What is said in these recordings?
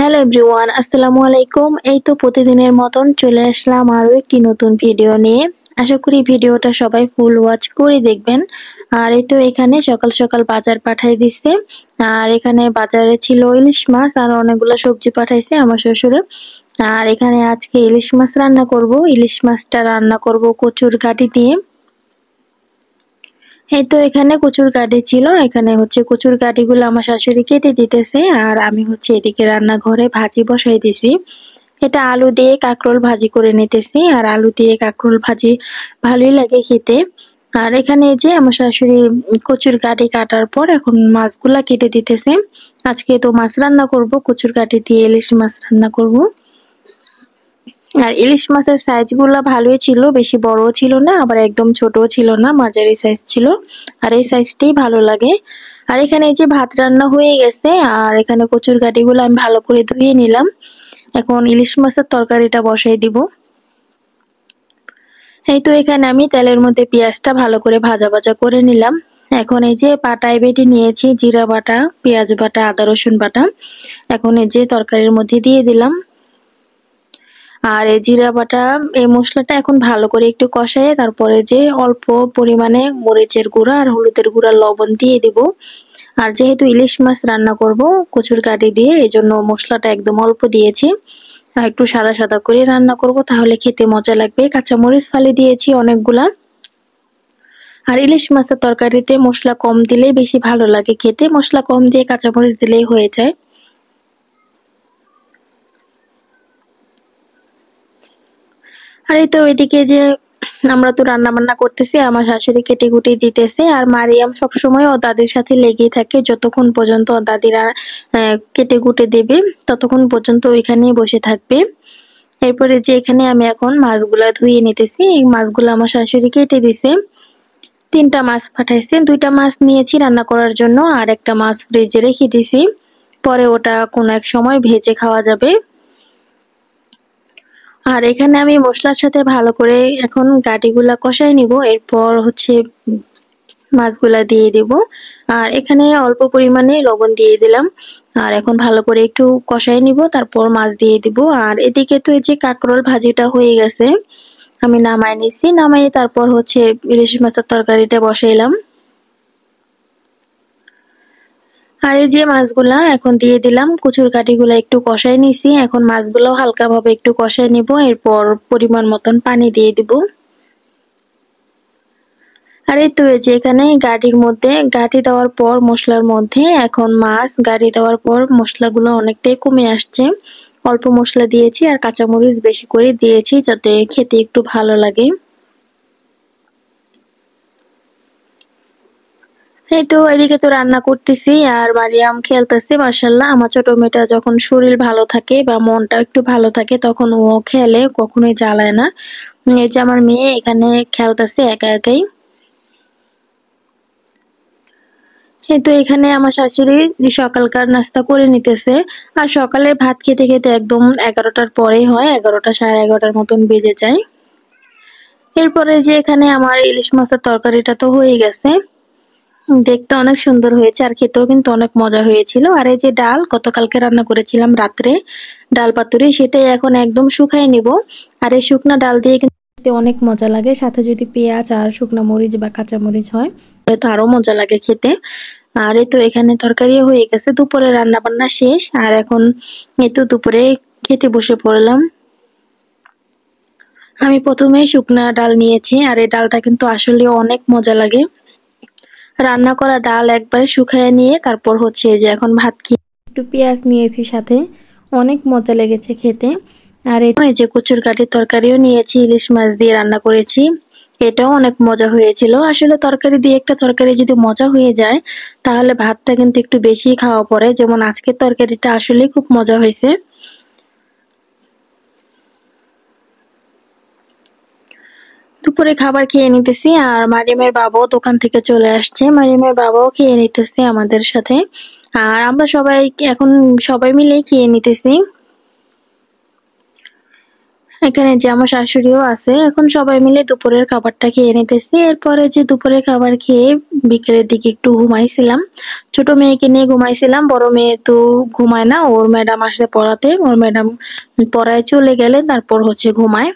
Hello everyone, আসসালামু আলাইকুম। এই তো প্রতিদিনের মতন চলে আসলাম আরো একটি নতুন ভিডিও নিয়ে। আশা করি ভিডিওটা সবাই ফুল ওয়াচ করে দেখবেন। আর এই তো এখানে সকাল সকাল বাজার পাঠাই দিচ্ছে। আর এখানে বাজারে ছিল ইলিশ মাছ আর অনেকগুলো সবজি পাঠাইছে আমার শ্বশুরে। আর এখানে আজকে ইলিশ মাছ রান্না করব। ইলিশ মাছটা রান্না করব কচুর গাঁটি দিয়ে। এই তো এখানে কচুর গাঁটি ছিল, এখানে হচ্ছে কচুর গাঁটিগুলো আমার শাশুড়ি কেটে দিতেছে আর আমি হচ্ছে এদিকে রান্নাঘরে ভাজি বসাই দিছি। এটা আলু দিয়ে কাঁকরোল ভাজি করে নিতেছি আর আলু দিয়ে কাঁকরোল ভাজি ভালোই লাগে খেতে। আর এখানে এই যে আমার শাশুড়ি কচুর গাঁটি কাটার পর এখন মাছগুলা কেটে দিতেছে। আজকে তো মাছ রান্না করব, কচুর গাঁটি দিয়ে ইলিশ মাছ রান্না করব। আর ইলিশ মাছের সাইজগুলো ভালোই ছিল, বেশি বড়ও ছিল না আবার একদম ছোটও ছিল না, মাঝারি সাইজ ছিল। আর এই সাইজটাই ভালো লাগে। আর এখানে এই যে ভাত রান্না হয়ে গেছে আর এখানে কচুর গাঁটিগুলো আমি ভালো করে ধুয়ে নিলাম। এখন ইলিশ মাছের তরকারিটা বসাই দিব। এই তো এখানে আমি তেলের মধ্যে পেঁয়াজটা ভালো করে ভাজা ভাজা করে নিলাম। এখন এই যে পাটায় বেটে নিয়েছি জিরা বাটা, পেঁয়াজ বাটা, আদা রসুন বাটা। এখন এই যে তরকারির মধ্যে দিয়ে দিলাম। আর এই জিরা বাটা এই মশলাটা এখন ভালো করে একটু কষায় তারপরে যে অল্প পরিমাণে মরিচের গুঁড়া আর হলুদের গুঁড়া লবণ দিয়ে দিব। আর যেহেতু ইলিশ মাছ রান্না করব কচুর গাঁটি দিয়ে, এজন্য মশলাটা একদম অল্প দিয়েছি। আর একটু সাদা সাদা করে রান্না করব, তাহলে খেতে মজা লাগবে। কাঁচামরিচ ফালি দিয়েছি অনেকগুলা। আর ইলিশ মাছের তরকারিতে মশলা কম দিলেই বেশি ভালো লাগে খেতে, মশলা কম দিয়ে কাঁচামরিচ দিলেই হয়ে যায়। আর এই তো ওইদিকে যে আমরা তো রান্না বান্না করতেছি, আমার শাশুড়ি কেটে কুটে দিতেছে আর মারিয়াম সবসময় ও দাদির সাথে লেগেই থাকে, যতক্ষণ পর্যন্ত ওর দাদিরা কেটে কুটে দেবে ততক্ষণ পর্যন্ত ওইখানেই বসে থাকবে। এরপরে যে এখানে আমি এখন মাছগুলা ধুয়ে নিতেছি, এই মাছগুলো আমার শাশুড়ি কেটে দিছে। 3টা মাছ পাঠাইছে, 2টা মাছ নিয়েছি রান্না করার জন্য আর একটা মাছ ফ্রিজে রেখে দিছি, পরে ওটা কোনো এক সময় ভেজে খাওয়া যাবে। আর এখানে আমি মশলার সাথে ভালো করে এখন গাঁটিগুলা কষাই নিব, এরপর হচ্ছে মাছগুলা দিয়ে দিব। আর এখানে অল্প পরিমাণে লবণ দিয়ে দিলাম। আর এখন ভালো করে একটু কষাই নিব, তারপর মাছ দিয়ে দিব। আর এদিকে তো এই যে কাঁকরোল ভাজিটা হয়ে গেছে, আমি নামাই নিছি, নামাই তারপর হচ্ছে ইলিশ মাছের তরকারিটা বসাইলাম। আর এই যে মাছগুলা এখন দিয়ে দিলাম, কচুর গাঁটিগুলা একটু কষাই নিছি, এখন মাছগুলাও হালকা ভাবে একটু কষাই নিব, এরপর পরিমাণ মতন পানি দিয়ে দিব। আর এই তো এই যে এখানে গাঁটির মধ্যে গাঁটি দেওয়ার পর মশলার মধ্যে এখন মাছ গাঁটি দেওয়ার পর মশলাগুলো অনেকটাই কমে আসছে। অল্প মশলা দিয়েছি আর কাঁচামরিচ বেশি করে দিয়েছি যাতে খেতে একটু ভালো লাগে। এই তো এদিকে তো রান্না করতেছি আর মারিয়াম খেলতেছে। মাশাআল্লাহ, আমার ছোট মেয়েটা যখন শরীর ভালো থাকে বা মনটা একটু ভালো থাকে তখন ও খেলে, কখনোই জ্বালায় না। এই যে আমার মেয়ে এখানে খেলতেছে একা একাই। এই তো এখানে আমার শাশুড়ি সকালকার নাস্তা করে নিতেছে। আর সকালের ভাত খেতে খেতে একদম 11টার পরেই হয়, 11টা 11:30টার মতন বেজে যায়। এরপরে যে এখানে আমার ইলিশ মাছের তরকারিটা তো হয়ে গেছে, দেখতে অনেক সুন্দর হয়েছে আর খেতেও কিন্তু অনেক মজা হয়েছিল। আর এই যে ডাল গতকালকে রান্না করেছিলাম রাত্রে, ডাল পাতুরি, সেটাই এখন একদম শুকাই নিব। আর এই শুকনা ডাল দিয়ে কিন্তু খেতে অনেক মজা লাগে, সাথে যদি পেঁয়াজ আর শুকনা মরিচ বা কাঁচা মরিচ হয় তাহলে তো আরো মজা লাগে খেতে। আর এই তো এখানে তরকারিও হয়ে গেছে, দুপুরে রান্না বান্না শেষ আর এখন এই তো দুপুরে খেতে বসে পড়লাম। আমি প্রথমে শুকনা ডাল নিয়েছি আর এই ডালটা কিন্তু আসলে অনেক মজা লাগে। রান্না করা ডাল একবারে শুকায় নিয়ে তারপর হচ্ছে এই যে এখন ভাত খেয়ে একটু পেঁয়াজ নিয়েছি সাথে, অনেক মজা লেগেছে খেতে। আর এই যে কচুর গাঁটির তরকারিও নিয়েছি, ইলিশ মাছ দিয়ে রান্না করেছি, এটাও অনেক মজা হয়েছিল। আসলে তরকারি দিয়ে একটা তরকারি যদি মজা হয়ে যায় তাহলে ভাতটা কিন্তু একটু বেশি খাওয়া পড়ে, যেমন আজকের তরকারিটা আসলে খুব মজা হয়েছে। দুপুরে খাবার খেয়ে নিতেছি আর মারিয়ামের বাবাও দোকান থেকে চলে আসছে, মারিয়ামের বাবাও খেয়ে নিতেছে আমাদের সাথে। আর আমরা সবাই এখন সবাই মিলেই খেয়ে নিতেছি। এখানে যে আমার শাশুড়িও আছে, এখন সবাই মিলে দুপুরের খাবারটা খেয়ে নিতেছি। এরপরে যে দুপুরের খাবার খেয়ে বিকেলের দিকে একটু ঘুমাইছিলাম। ছোট মেয়েকে নিয়ে ঘুমাইছিলাম, বড় মেয়ে তো ঘুমায় না, ওর ম্যাডাম আসছে পড়াতে, ওর ম্যাডাম পড়ায় চলে গেলে তারপর হচ্ছে ঘুমায়।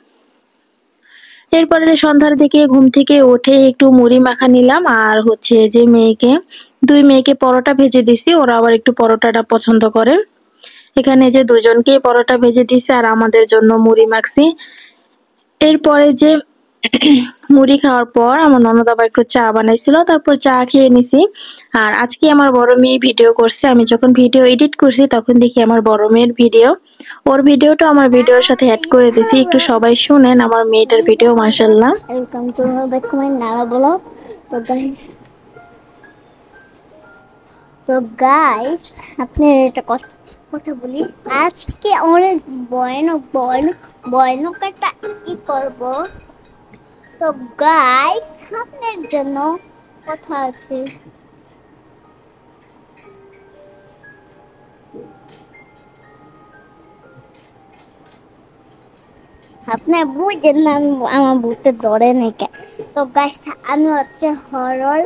এরপরে যে সন্ধ্যার দিকে ঘুম থেকে উঠে একটু মুড়ি মাখা নিলাম, আর হচ্ছে যে দুই মেয়েকে পরোটা ভেজে দিছি, ওরা আবার একটু পরোটাটা পছন্দ করে। এখানে যে দুজনকে পরোটা ভেজে দিছি আর আমাদের জন্য মুড়ি মাখছি। এরপরে যে মুড়ি খাওয়ার পর আমার ননদ আবার একটু চা বানাইছিল, তারপর চা খেয়ে নিছি। আর আজকে আমার বড় মেয়ে ভিডিও করছে, আমি যখন ভিডিও এডিট করছি তখন দেখি আমার বড় মেয়ের ভিডিও, ওর ভিডিওটা আমার ভিডিওর সাথে অ্যাড করে দিছি, একটু সবাই শুনেন আমার মেয়েটার ভিডিও। মাশাআল্লাহ। Welcome to back to my নালা ব্লগ। তো গাইস তো গাইস, আপনি একটা কথা বলি। আজকে অনেক ভয়ানক একটা কি করব। তো গাইস, আপনার জন্য কথা আছে। আপনি বুঝেন না, আমার বুঝতে ধরে নেই। তো গাইস, আমি হচ্ছে হরর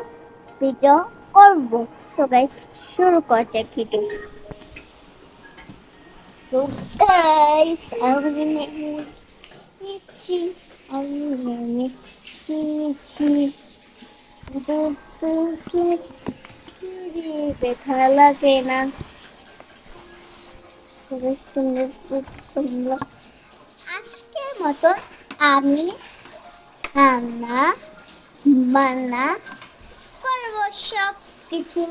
ভিডিও করব। তো গাইস, শুরু করতে ভিডিও। তো গাইস, আমি ব্যথা লাগে না। আজকের মতন আমি রান্না বান্না করবো সব কিছু।